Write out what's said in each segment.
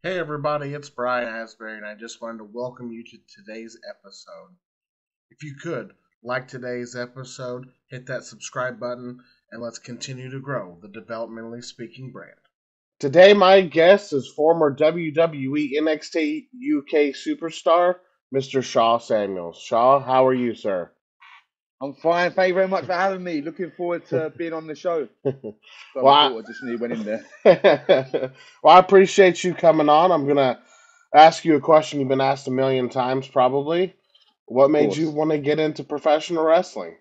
Hey everybody, it's Brian Asbury, and I just wanted to welcome you to today's episode. If you could, like today's episode, hit that subscribe button, and let's continue to grow the developmentally speaking brand. Today, my guest is former WWE NXT UK superstar, Mr. Sha Samuels. Shaw, how are you, sir? I'm fine. Thank you very much for having me. Looking forward to being on the show. So my well, daughter just nearly went in there. well, I appreciate you coming on. I'm gonna ask you a question you've been asked a million times, probably. What Of made you course. want to get into professional wrestling?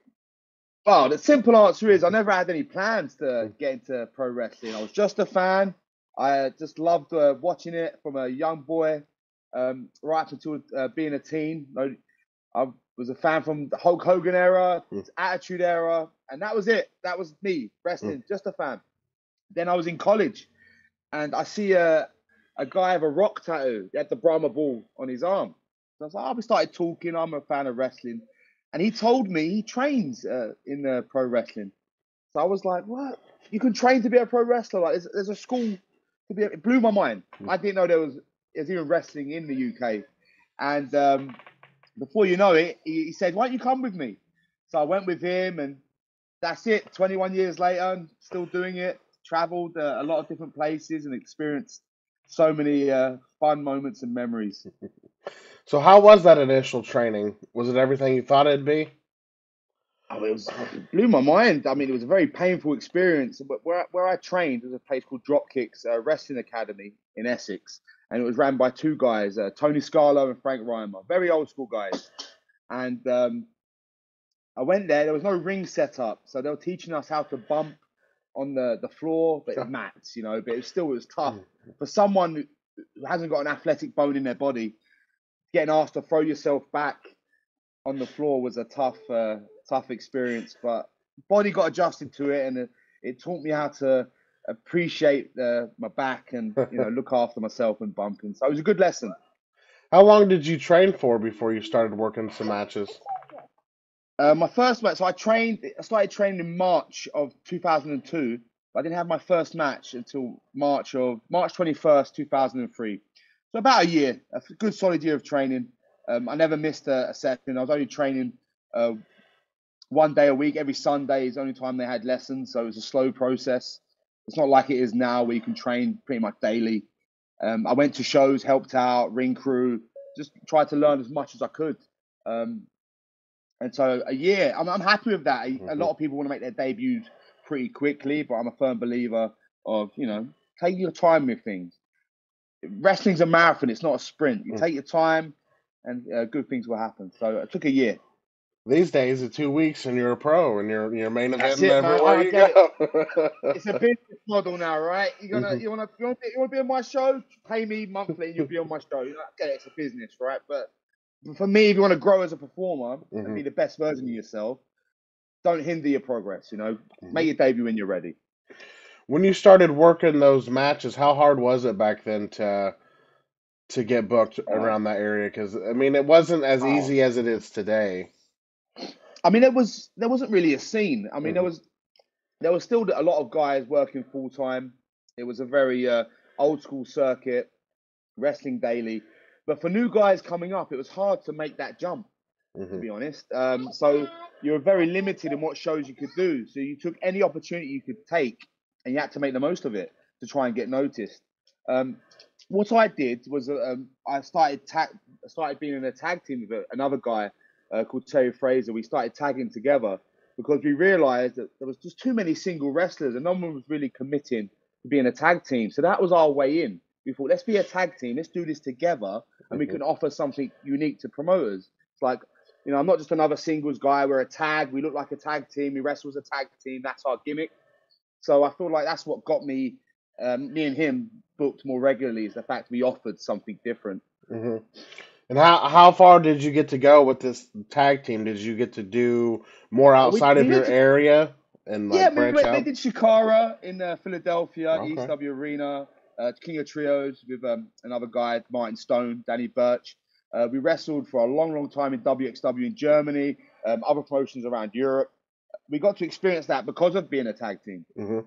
Well, the simple answer is I never had any plans to get into pro wrestling. I was just a fan. I just loved watching it from a young boy right up until being a teen. I was a fan from the Hulk Hogan era, Attitude era, and that was it. That was me, wrestling, just a fan. Then I was in college and I see a guy with a rock tattoo. He had the Brahma ball on his arm. So I was like, oh, we started talking. I'm a fan of wrestling. And he told me he trains in pro wrestling. So I was like, what? You can train to be a pro wrestler? Like, there's a school to be. It blew my mind. I didn't know there's even wrestling in the UK. And before you know it, he said, why don't you come with me? So I went with him, and that's it. 21 years later, still doing it. Traveled a lot of different places and experienced so many fun moments and memories. So, how was that initial training? Was it everything you thought it'd be? Oh, it blew my mind. I mean, it was a very painful experience. But where I trained was a place called Dropkicks Wrestling Academy in Essex, and it was ran by two guys, Tony Scarlo and Frank Reimer, very old school guys. And I went there. There was no ring set up, so they were teaching us how to bump on the floor, but mats, But it was tough for someone who hasn't got an athletic bone in their body. Getting asked to throw yourself back on the floor was a tough experience, but body got adjusted to it, and it taught me how to appreciate my back and look after myself and bumping. So it was a good lesson. How long did you train for before you started working some matches? My first match, so I started training in March of 2002, but I didn't have my first match until March 21st, 2003. So about a year, a good solid year of training. I never missed a session. I was only training uh, 1 day a week. Every Sunday is the only time they had lessons, so it was a slow process. It's not like it is now where you can train pretty much daily. I went to shows, helped out, ring crew, just tried to learn as much as I could. Um, and so a year, I'm happy with that. A Hmm. lot of people want to make their debuts pretty quickly, but I'm a firm believer of, take your time with things. Wrestling's a marathon, it's not a sprint. You take your time and good things will happen. So it took a year. These days, it's 2 weeks and you're a pro and you're main That's eventing it, man. everywhere I you get it. go. It's a business model now, right? Hmm. You wanna be on my show? Pay me monthly and you'll be on my show. I get it, it's a business, right? But for me, if you want to grow as a performer and Hmm. be the best version of yourself, don't hinder your progress. Hmm. Make your debut when you're ready. When you started working those matches, how hard was it back then to get booked Oh, around that area? Because I mean, it wasn't as oh. easy as it is today. I mean, there wasn't really a scene. I mean, Hmm. there was still a lot of guys working full time. It was a very old school circuit, wrestling daily. But for new guys coming up, it was hard to make that jump, to Hmm. be honest. So you were very limited in what shows you could do. So you took any opportunity you could take, and you had to make the most of it to try and get noticed. Um, what I did was I started being in a tag team with another guy called Terry Fraser. We started tagging together because we realized that there was just too many single wrestlers and no one was really committing to being a tag team. So that was our way in. We thought, let's be a tag team, let's do this together, and we Hmm. can offer something unique to promoters. It's like, I'm not just another singles guy. We're a tag. We look like a tag team. We wrestle as a tag team. That's our gimmick. So I feel like that's what got me and him booked more regularly is the fact we offered something different. Hmm. And how far did you get to go with this tag team? Did you get to do more Oh, outside of we your went to area and yeah, like branch they out? did Shikara in Philadelphia, Okay. ECW Arena, King of Trios with another guy, Martin Stone, Danny Birch. We wrestled for a long, long time in WXW in Germany, other promotions around Europe. We got to experience that because of being a tag team. Hmm.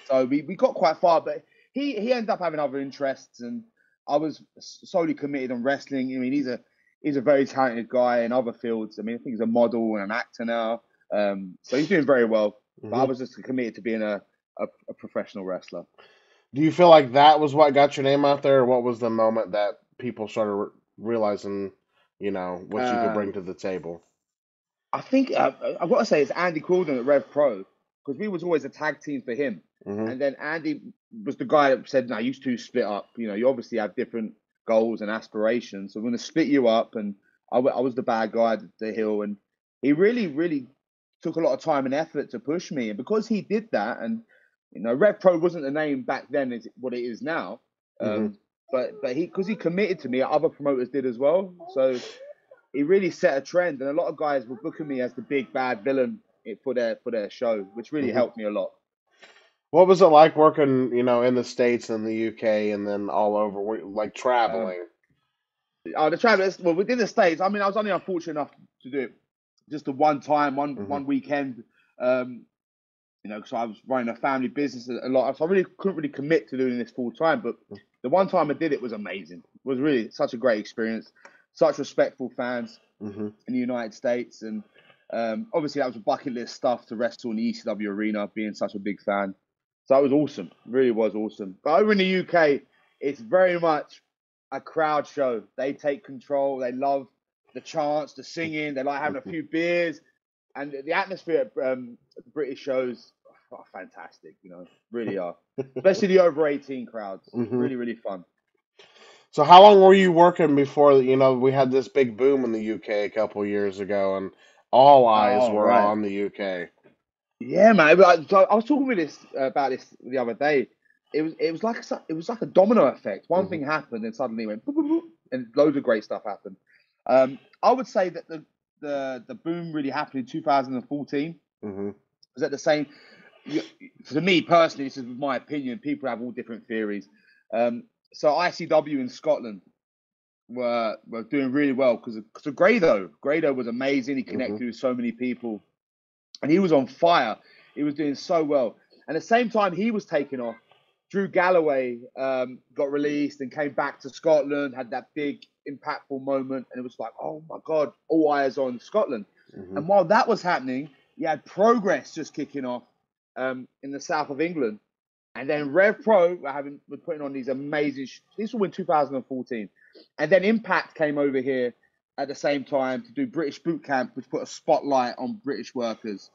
So we got quite far, but he ended up having other interests, and I was solely committed on wrestling. I mean, he's a very talented guy in other fields. I mean, I think he's a model and an actor now. So he's doing very well. But I was just committed to being a professional wrestler. Do you feel like that was what got your name out there, or what was the moment that people started realizing, what you could bring Um, to the table? I think I've got to say it's Andy Quilden at Rev Pro because we was always a tag team for him. Hmm. And then Andy was the guy that said, "No, you two split up. You know, you obviously have different goals and aspirations. So we're going to split you up." And I was the bad guy at the hill, and he really, really took a lot of time and effort to push me. And because he did that, and Rev Pro wasn't the name back then is what it is now. Hmm. But he because he committed to me, other promoters did as well. So he really set a trend, and a lot of guys were booking me as the big bad villain for their show, which really Hmm. helped me a lot. What was it like working, in the States and the UK and then all over, like Um, traveling? the travelers, well, within the States, I mean, I was only unfortunate enough to do it just the one time, Hmm. one weekend. Um, because I was running a family business a lot, so I really couldn't really commit to doing this full time. But the one time I did it was amazing. It was really such a great experience. Such respectful fans Hmm. in the United States, and obviously that was a bucket list stuff to wrestle in the ECW arena. Being such a big fan, so that was awesome. It really was awesome. But over in the UK, it's very much a crowd show. They take control. They love the chants, the singing. They like having a few beers, and the atmosphere at British shows are fantastic. Really are, especially the over 18 crowds. Hmm. Really, really fun. So how long were you working before, we had this big boom in the UK a couple years ago and all eyes Oh, were right. on the UK? Yeah, man. So I was talking with this about this the other day. It was like a domino effect. One Hmm. thing happened, and suddenly it went boop, boop, boop, and loads of great stuff happened. I would say that the boom really happened in 2014. Hmm. Was that the same? For me personally, this is my opinion. People have all different theories. So ICW in Scotland were doing really well because of Grado. Grado was amazing. He Hmm. connected with so many people and he was on fire. He was doing so well. And at the same time he was taking off, Drew Galloway got released and came back to Scotland, had that big impactful moment, and it was like, oh my God, all eyes on Scotland. Hmm. And while that was happening, you had Progress just kicking off in the south of England. And then Rev Pro were putting on these amazing. This was in 2014, and then Impact came over here at the same time to do British Boot Camp, which put a spotlight on British workers.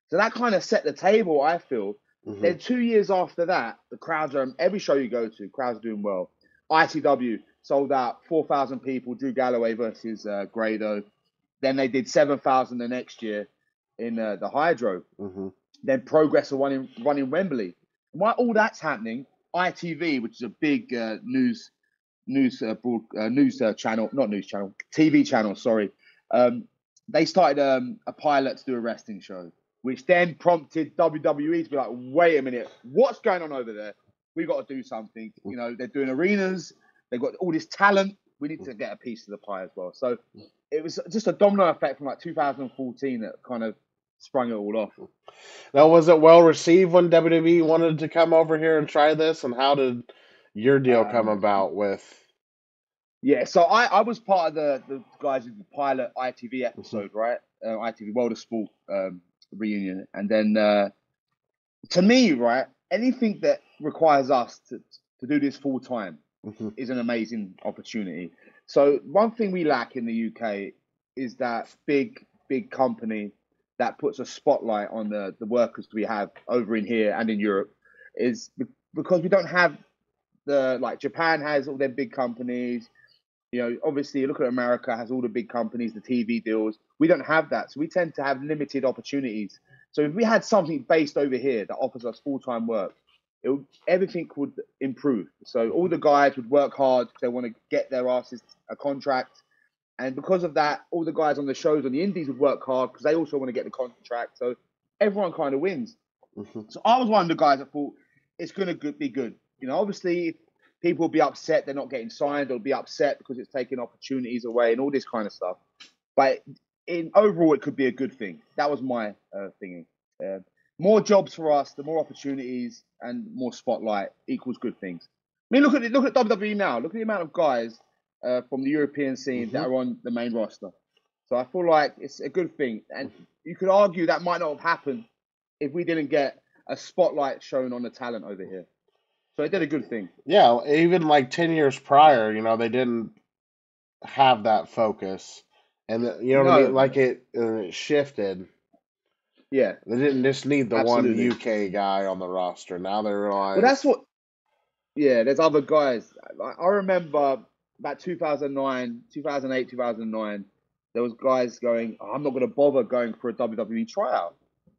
So that kind of set the table, I feel. Hmm. Then 2 years after that, the crowds are every show you go to, crowds are doing well. ICW sold out 4,000 people. Drew Galloway versus Grado. Then they did 7,000 the next year in the Hydro. Hmm. Then Progress are running Wembley. And while all that's happening, ITV, which is a big news channel, not news channel, TV channel, sorry, they started a pilot to do a wrestling show, which then prompted WWE to be like, wait a minute, what's going on over there? We got to do something. They're doing arenas. They've got all this talent. We need to get a piece of the pie as well. So it was just a domino effect from like 2014 that kind of sprung it all off. Now, was it well received when WWE wanted to come over here and try this? And how did your deal come Um, about with? Yeah, so I was part of the guys in the pilot ITV Hmm. episode, right? ITV World of Sport reunion, and then to me, right, anything that requires us to do this full time Hmm. is an amazing opportunity. So one thing we lack in the UK is that big company that puts a spotlight on the workers we have over in here and in Europe is because we don't have the like Japan has all their big companies. Obviously, look at America has all the big companies, the TV deals. We don't have that, so we tend to have limited opportunities. So if we had something based over here that offers us full-time work, everything would improve. So all the guys would work hard because they want to get their asses a contract, and because of that, all the guys on the shows on the indies would work hard because they also want to get the contract. So everyone kind of wins. Hmm. So I was one of the guys that thought it's going to be good. Obviously, people will be upset they're not getting signed. They'll be upset because it's taking opportunities away and all this kind of stuff. But in overall, it could be a good thing. That was my thinking. Uh, more jobs for us, the more opportunities and more spotlight equals good things. mean, look at WWE now. Look at the amount of guys from the European scene that Mm-hmm. are on the main roster. So I feel like it's a good thing, and you could argue that might not have happened if we didn't get a spotlight shown on the talent over here. So it did a good thing. Yeah, even like 10 years prior, they didn't have that focus, and you know what I mean. No, Like it shifted. yeah, They didn't just need the one absolutely. UK guy on the roster. Now they Well, that's realize. what. Yeah, there's other guys. I remember about 2009, 2008, 2009. There was guys going, oh, I'm not going to bother going for a WWE tryout.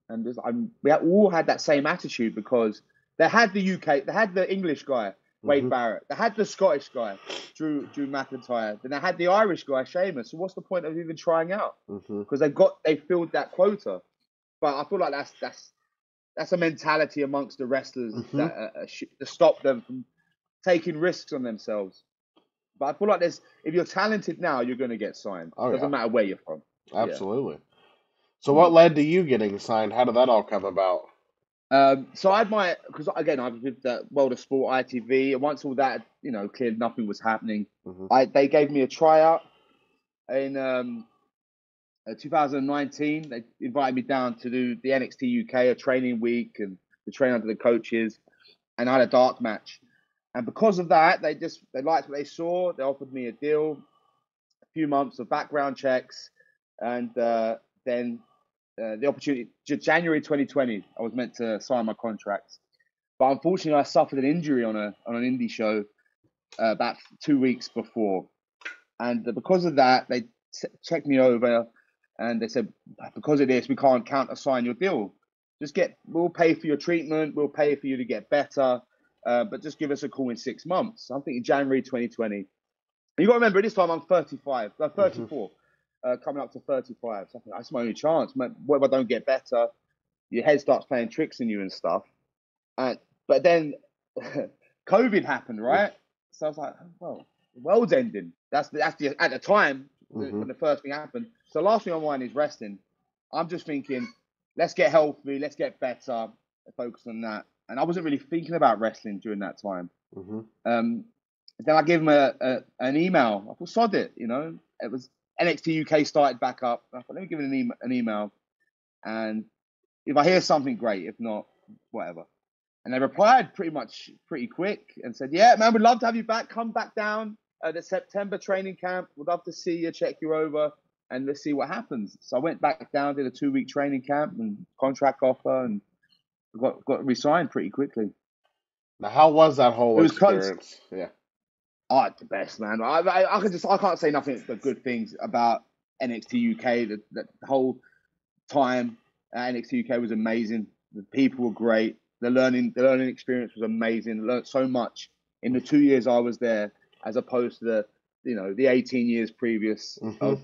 And we all had that same attitude because they had the UK, they had the English guy, Wade Hmm. Barrett. They had the Scottish guy, Drew McIntyre. Then they had the Irish guy, Sheamus. So what's the point of even trying out? Hmm. Because they filled that quota. But I feel like that's a mentality amongst the wrestlers Hmm. that to stop them from taking risks on themselves. But I feel like if you're talented now, you're going to get signed. Oh yeah, Doesn't matter where you're from. Yeah. absolutely. So what Mm. led to you getting signed? How did that all come about? So I had because again, I was with the World of Sport, ITV, and once all that, cleared, nothing was happening. Hmm. They gave me a tryout in 2019. They invited me down to do the NXT UK, a training week, and to train under the coaches, and I had a dark match. And because of that, they liked what they saw. They offered me a deal, a few months of background checks, and then the opportunity. January 2020, I was meant to sign my contract, but unfortunately, I suffered an injury on an indie show about 2 weeks before, and because of that, they checked me over, and they said, because of this, we can't counter-sign your deal. We'll pay for your treatment, we'll pay for you to get better, but just give us a call in 6 months. I'm thinking January 2020. You got to remember, this time I'm 35, Hmm. 34, coming up to 35. So I think that's my only chance. What if I don't get better? Your head starts playing tricks on you and stuff. But then COVID happened, right? So I was like, oh, well, the world's ending. That's at the time Hmm. when the first thing happened. So the last thing on my mind is resting. I'm just thinking, let's get healthy, let's get better, focus on that. And I wasn't really thinking about wrestling during that time. Hmm. Um, then I gave him an email. I thought, sod it, It was NXT UK started back up. I thought, let me give it an email. And if I hear something, great. If not, whatever. And they replied pretty quick and said, yeah, man, we'd love to have you back. Come back down at the September training camp. We'd love to see you, check you over, and let's see what happens. So I went back down, did a 2-week training camp and contract offer, and got re-signed pretty quickly. Now, how was that It whole was close. experience? Yeah. Oh, it's the best, man. I can't say nothing but good things about NXT UK. The whole time at NXT UK was amazing. The people were great. The learning experience was amazing. I learned so much in the 2 years I was there, as opposed to the 18 years previous Hmm. of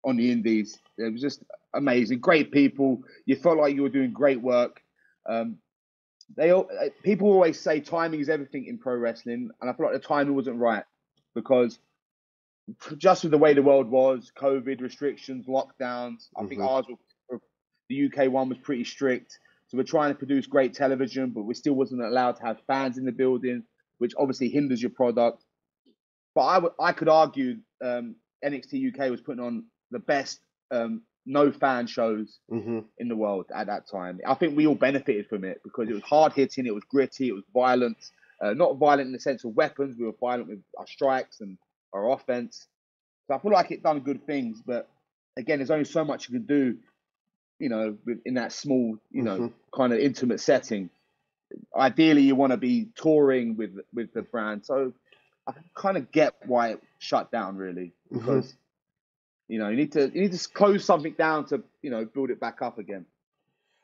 on the Indies. It was just amazing. Great people. You felt like you were doing great work. Um, people always say timing is everything in pro wrestling, and I feel like the timing wasn't right because just with the way the world was, COVID restrictions, lockdowns. I think Hmm. the UK one was pretty strict. So we're trying to produce great television, but we still wasn't allowed to have fans in the building, which obviously hinders your product. But I could argue NXT UK was putting on the best no fan shows Hmm. in the world at that time. I think we all benefited from it because it was hard hitting, it was gritty, it was violent. Not violent in the sense of weapons. We were violent with our strikes and our offense. So I feel like it done good things, but again, there's only so much you can do, in that small, Hmm. kind of intimate setting. Ideally, you want to be touring with the brand. So I kind of get why it shut down, really, Hmm. because you need to close something down to build it back up again.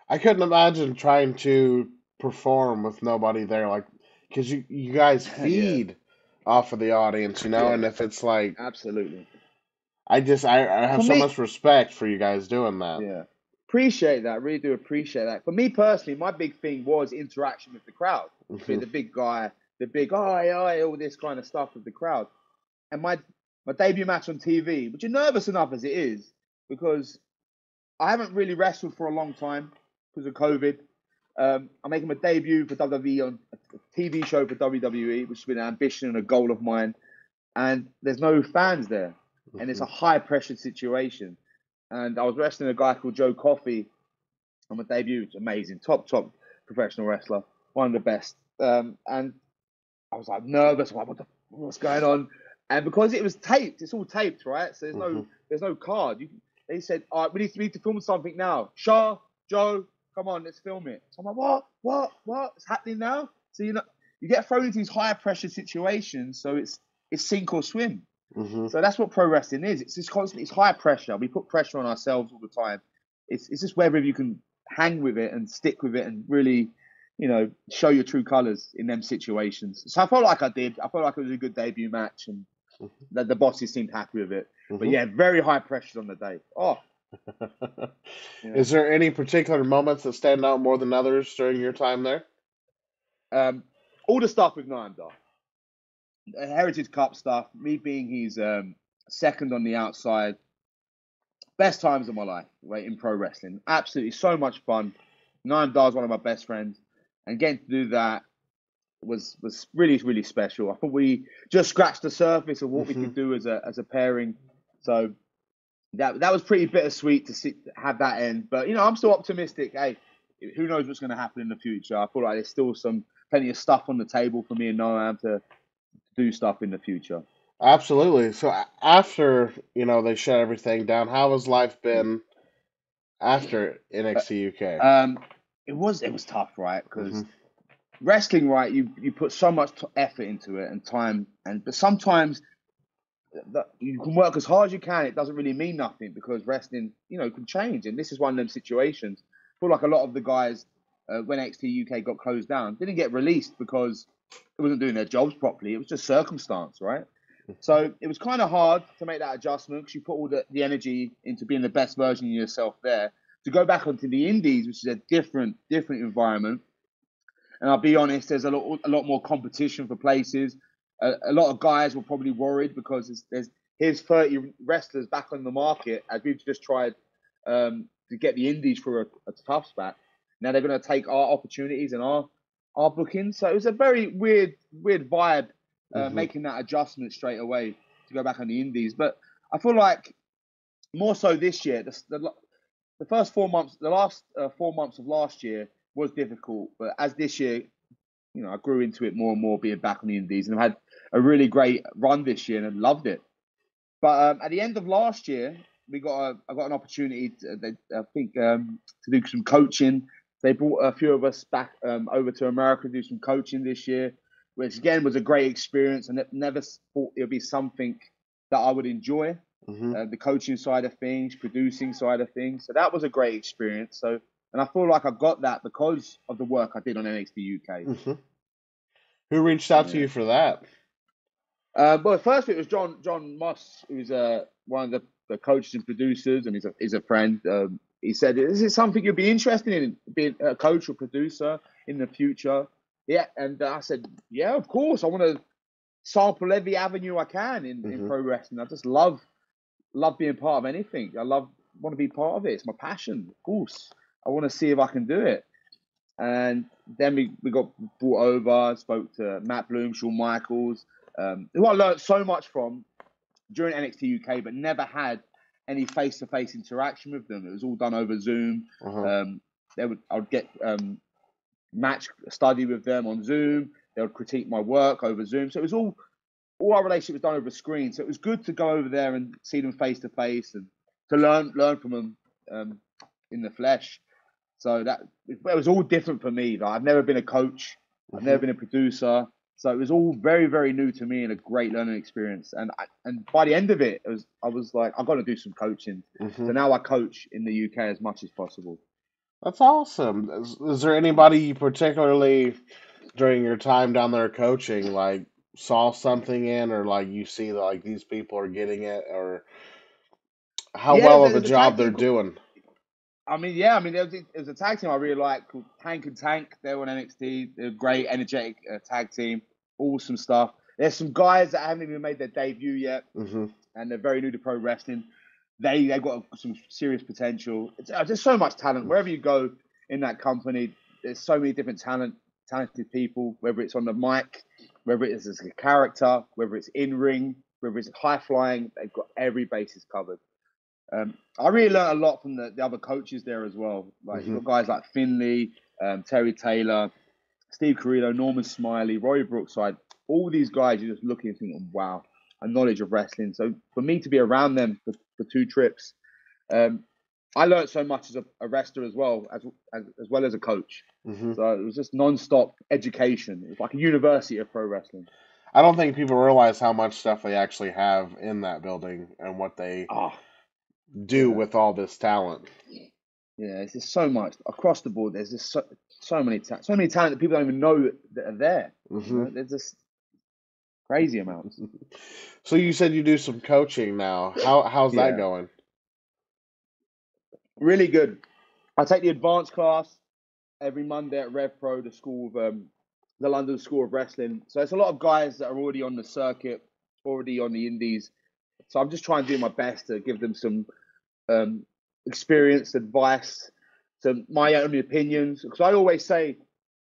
I couldn't imagine trying to perform with nobody there, like, because you guys Yeah, feed off of the audience, yeah, and if it's like, absolutely. I have For so me, much respect for you guys doing that. yeah, appreciate that. Really do appreciate that. For me personally, my big thing was interaction with the crowd. Hmm. Being the big guy, the big all this kind of stuff with the crowd. And my debut match on TV, which is nervous enough as it is, because I haven't really wrestled for a long time because of COVID. I'm making my debut for WWE on TV show for WWE, which has been an ambition and a goal of mine. And there's no fans there, and it's a high pressure situation. And I was wrestling a guy called Joe Coffey on my debut. It's amazing, top professional wrestler, one of the best. And I was like nervous. I'm like, what's going on? And because it was taped, it's all taped, right? So there's no card. They said, all right, we need to film something now. Sha, Joe, come on, let's film it. So I'm like, what? It's happening now? So you get thrown into these high pressure situations. So it's sink or swim. So that's what pro wrestling is. It's just constantly, it's high pressure. We put pressure on ourselves all the time. It's just whether you can hang with it and stick with it and really, show your true colors in them situations. So I felt like I did. I felt like it was a good debut match, and that the bosses seemed happy with it. But yeah, very high pressure on the day. Oh. Yeah. Is there any particular moments that stand out more than others during your time there? All the stuff with NXTUK. The Heritage Cup stuff, me being his second on the outside, best times of my life, right, in pro wrestling. Absolutely so much fun. NXTUK is one of my best friends, and getting to do that was really, really special. I thought we just scratched the surface of what we could do as a pairing. So that was pretty bittersweet to have that end. But I'm still optimistic. Hey, who knows what's going to happen in the future? I feel like there's still plenty of stuff on the table for me and Noam to do stuff in the future. Absolutely. So after they shut everything down, how has life been after NXTUK? It was tough, right? Because wrestling, right, you put so much effort into it and time, but sometimes you can work as hard as you can. It doesn't really mean nothing because wrestling, can change, and this is one of them situations. I feel like a lot of the guys when NXT UK got closed down didn't get released because it wasn't doing their jobs properly. It was just circumstance, right? So it was kind of hard to make that adjustment because you put all the energy into being the best version of yourself there. To go back onto the indies, which is a different environment. And I'll be honest, there's a lot more competition for places. A lot of guys were probably worried because here's 30 wrestlers back on the market as we've just tried to get the indies for a tough spot. Now they're going to take our opportunities and our bookings. So it was a very weird vibe making that adjustment straight away to go back on the indies. But I feel like more so this year, the first 4 months, the last 4 months of last year was difficult. But as this year, I grew into it more and more being back on the indies, and I've had a really great run this year and loved it. But at the end of last year, I got an opportunity to do some coaching. They brought a few of us back over to America to do some coaching this year, which again was a great experience. And never thought it would be something that I would enjoy. The coaching side of things, producing side of things. So that was a great experience. And I feel like I got that because of the work I did on NXT UK. Who reached out to you for that? Well, first it was John Moss, who's one of the coaches and producers, and he's a friend. He said, "Is it something you'd be interested in, being a coach or producer in the future?" Yeah, and I said, "Yeah, of course. I want to sample every avenue I can in pro wrestling. I just love being part of anything. I want to be part of it. It's my passion. Of course, I want to see if I can do it." And then we got brought over, spoke to Matt Bloom, Shawn Michaels, who I learned so much from during NXT UK, but never had any face-to-face interaction with them. It was all done over Zoom. I'd get match study with them on Zoom. They would critique my work over Zoom. So it was all our relationship was done over screen. So it was good to go over there and see them face-to-face and to learn from them in the flesh. So it was all different for me. Like, I've never been a coach. I've never been a producer. So it was all very, very new to me and a great learning experience. And by the end of it, I was like, I've got to do some coaching. So now I coach in the UK as much as possible. That's awesome. Is there anybody you particularly, during your time down there coaching, like saw something in, or like you see that like these people are getting it, or how well of a job they're doing? There was a tag team I really liked called Hank and Tank. They were on NXT. They're a great, energetic tag team. Awesome stuff. There's some guys that haven't even made their debut yet, and they're very new to pro wrestling. They've got some serious potential. There's so much talent. Wherever you go in that company, there's so many different talented people, whether it's on the mic, whether it's as a character, whether it's in ring, whether it's high flying. They've got every basis covered. I really learned a lot from the other coaches there as well. Like you've got guys like Finley, Terry Taylor, Steve Carrillo, Norman Smiley, Roy Brookside. All these guys, you're just looking and thinking, wow, a knowledge of wrestling. So for me to be around them for 2 trips, I learned so much as a wrestler as well as a coach. So it was just non-stop education. It was like a university of pro wrestling. I don't think people realize how much stuff they actually have in that building and what they do with all this talent. Yeah, it's just so much across the board. There's just so many talent that people don't even know that are there. You know? There's just crazy amounts. So you said you do some coaching now. How's that going? Really good. I take the advanced class every Monday at Rev Pro, the school of the London School of Wrestling. So it's a lot of guys that are already on the circuit, already on the indies. So I'm just trying to do my best to give them some experience, advice, some my own opinions. Because I always say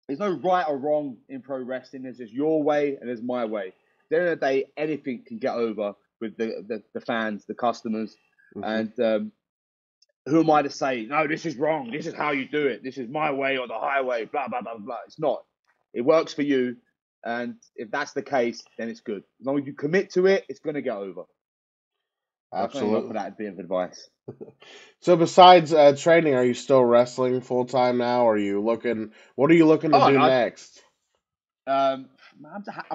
there's no right or wrong in pro wrestling. There's just your way and there's my way. At the end of the day, anything can get over with the fans, the customers, and who am I to say, no, this is wrong. This is how you do it. This is my way or the highway, blah, blah, blah, blah. It's not. It works for you. And if that's the case, then it's good. As long as you commit to it, it's going to get over. Absolutely. For that bit of advice. So besides training, are you still wrestling full time now? What are you looking to do next? I'm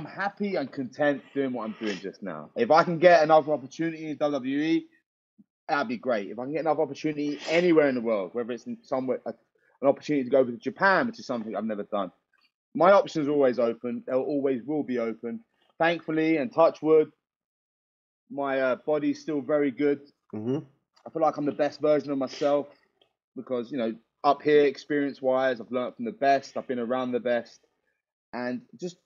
happy and content doing what I'm doing just now. If I can get another opportunity in WWE, that'd be great. If I can get another opportunity anywhere in the world, whether it's in somewhere, an opportunity to go over to Japan, which is something I've never done, my options are always open. They always will be open. Thankfully, and touch wood, my body's still very good. I feel like I'm the best version of myself because, up here, experience-wise, I've learned from the best. I've been around the best. And just,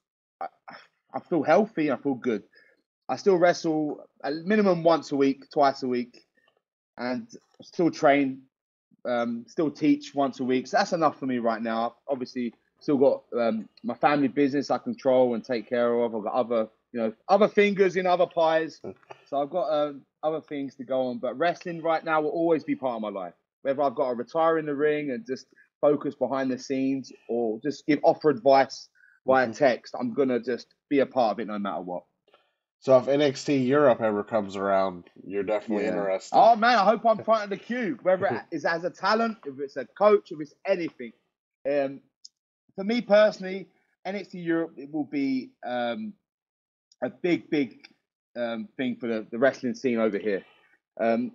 I feel healthy and I feel good. I still wrestle a minimum once a week, twice a week. And still train, still teach once a week. So that's enough for me right now. I've obviously still got my family business I control and take care of. I've got other fingers in other pies. So I've got other things to go on. But wrestling right now will always be part of my life. Whether I've got to retire in the ring and just focus behind the scenes or just offer advice via text, I'm going to just be a part of it no matter what. So if NXT Europe ever comes around, you're definitely interested. Oh man, I hope I'm front of the queue. Whether it is as a talent, if it's a coach, if it's anything. For me personally, NXT Europe it will be a big thing for the wrestling scene over here. And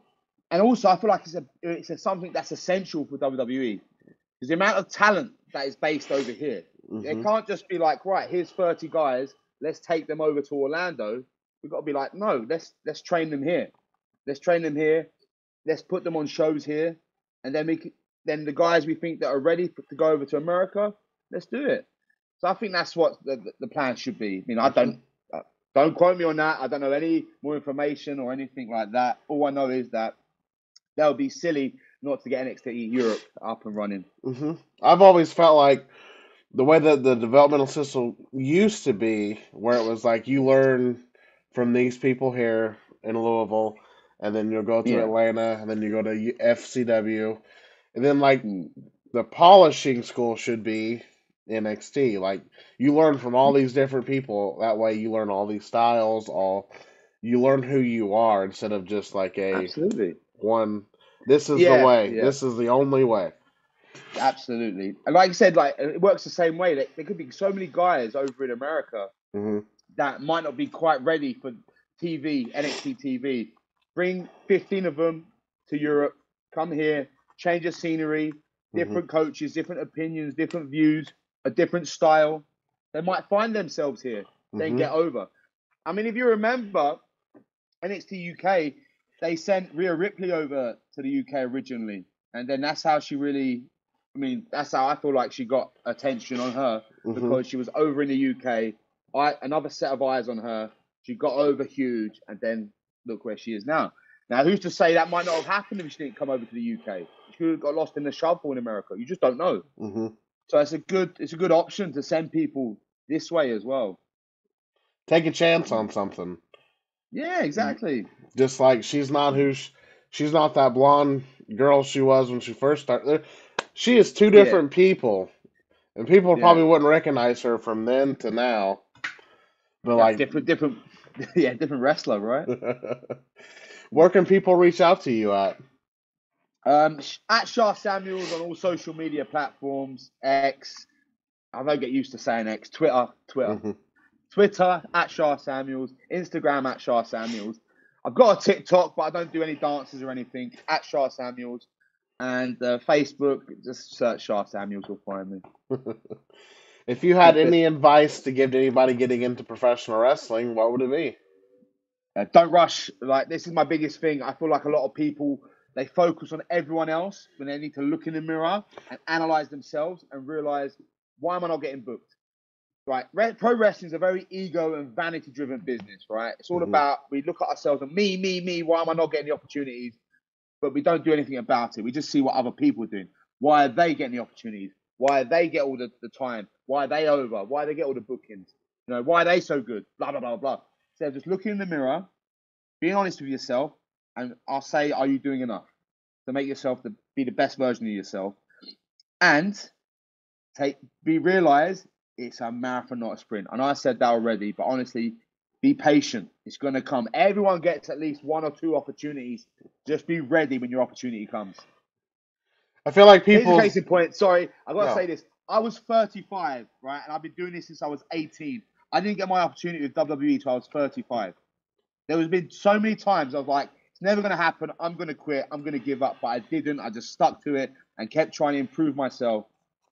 also, I feel like it's something that's essential for WWE. Because the amount of talent that is based over here, it can't just be like, right, here's 30 guys, let's take them over to Orlando. We've got to be like, no, let's train them here. Let's train them here. Let's put them on shows here, and then the guys we think that are ready to go over to America, let's do it. So I think that's what the plan should be. I mean, I don't quote me on that. I don't know any more information or anything like that. All I know is that that would be silly not to get NXT Europe up and running. I've always felt like the way that the developmental system used to be, where it was like you learn from these people here in Louisville, and then you'll go to Atlanta, and then you go to FCW, and then like the polishing school should be NXT. Like you learn from all these different people. That way, you learn all these styles. You learn who you are instead of just like one. This is the way. This is the only way. Absolutely. And like I said, like it works the same way. Like, there could be so many guys over in America that might not be quite ready for TV, NXT TV. Bring 15 of them to Europe, come here, change the scenery, different coaches, different opinions, different views, a different style. They might find themselves here, then get over. I mean, if you remember, NXT UK, they sent Rhea Ripley over to the UK originally. And then that's how she really... that's how I feel like she got attention on her because she was over in the UK. Another set of eyes on her. She got over huge, and then look where she is now. Now, who's to say that might not have happened if she didn't come over to the UK? She could have got lost in the shuffle in America. You just don't know. So it's a good option to send people this way as well. Take a chance on something. Yeah, exactly. Just like she's not that blonde girl she was when she first started. She is two Yeah, different people, and people yeah, probably wouldn't recognize her from then to now. But yeah. like, Different, yeah, different wrestler, right? where can people reach out to you at? At Sha Samuels on all social media platforms, X. I don't get used to saying X. Twitter at Sha Samuels, Instagram at Sha Samuels. I've got a TikTok, but I don't do any dances or anything. At Sha Samuels, and Facebook, just search Sha Samuels, you'll find me. If you had any advice to give to anybody getting into professional wrestling, what would it be? Don't rush. Like, this is my biggest thing. I feel like a lot of people, they focus on everyone else when they need to look in the mirror and analyze themselves and realize, why am I not getting booked? Right? Pro wrestling is a very ego and vanity driven business, right? It's all about, we look at ourselves and me. Why am I not getting the opportunities? But we don't do anything about it. We just see what other people are doing. Why are they getting the opportunities? Why do they get all the time? Why are they over? Why do they get all the bookings? You know, why are they so good? Blah, blah, blah, blah. So just looking in the mirror, being honest with yourself, and I'll say, are you doing enough to make yourself be the best version of yourself? And realize it's a marathon, not a sprint. And I said that already, but honestly, be patient. It's going to come. Everyone gets at least one or two opportunities. Just be ready when your opportunity comes. I feel like Here's a people's case in point. Sorry, I've got to no. say this. I was 35, right? And I've been doing this since I was 18. I didn't get my opportunity with WWE until I was 35. There has been so many times I was like, it's never going to happen. I'm going to quit. I'm going to give up. But I didn't. I just stuck to it and kept trying to improve myself.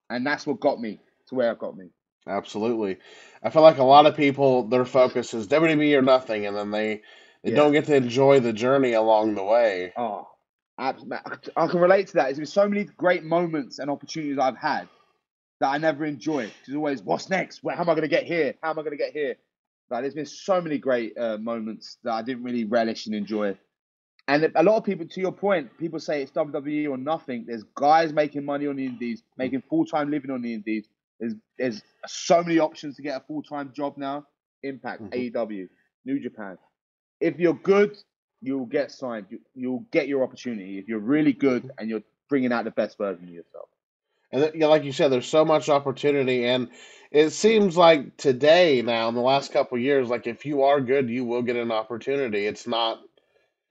And that's what got me to where it got me. Absolutely. I feel like a lot of people, their focus is WWE or nothing, and then they Yeah. don't get to enjoy the journey along the way. Oh, I can relate to that. There's been so many great moments and opportunities I've had that I never enjoy. It's always, what's next? How am I going to get here? How am I going to get here? Like, there's been so many great moments that I didn't really relish and enjoy. And a lot of people, to your point, people say it's WWE or nothing. There's guys making money on the indies, making full-time living on the indies. There's so many options to get a full-time job now. Impact, AEW, New Japan. If you're good, you'll get signed. You'll get your opportunity. If you're really good and you're bringing out the best version of yourself. And yeah, like you said, there's so much opportunity, and it seems like today now, in the last couple of years, like if you are good, you will get an opportunity. It's not.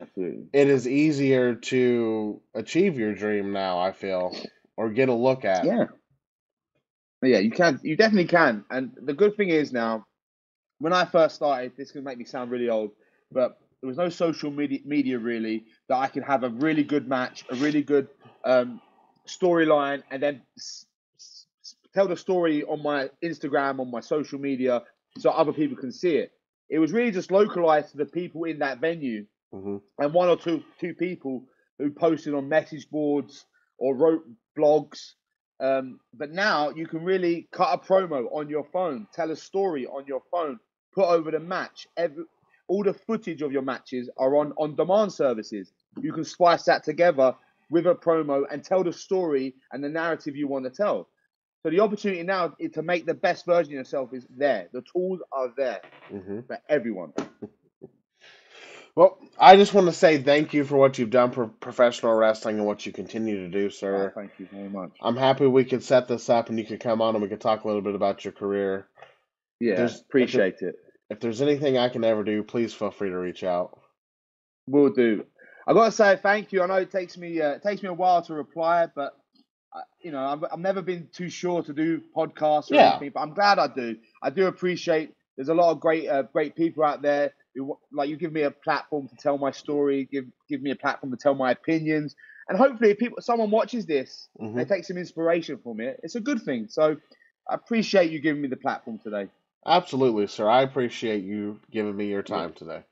Absolutely. It is easier to achieve your dream now, I feel, or get a look at. Yeah. But yeah, you can. You definitely can. And the good thing is now, when I first started, this can make me sound really old, but there was no social media really that I could have a really good match, a really good storyline, and then tell the story on my Instagram, on my social media, so other people can see it. It was really just localized to the people in that venue, and one or two people who posted on message boards or wrote blogs. But now you can really cut a promo on your phone, tell a story on your phone, put over the match. All the footage of your matches are on demand services. You can splice that together with a promo and tell the story and the narrative you want to tell. So the opportunity now is to make the best version of yourself is there. The tools are there for everyone. Well, I just want to say thank you for what you've done for professional wrestling and what you continue to do, Oh, sir. thank you very much. I'm happy we could set this up and you could come on and we could talk a little bit about your career. If Yeah, there's appreciate it. if there's anything I can ever do, please feel free to reach out. Will do. I got to say thank you. I know it takes me a while to reply, but you know, I've never been too sure to do podcasts or Yeah, anything. But I'm glad I do. I do appreciate. There's a lot of great people out there who, like, you give me a platform to tell my story, give me a platform to tell my opinions, and hopefully, if someone watches this, they take some inspiration from it. It's a good thing. So I appreciate you giving me the platform today. absolutely, sir. I appreciate you giving me your Yeah. time today.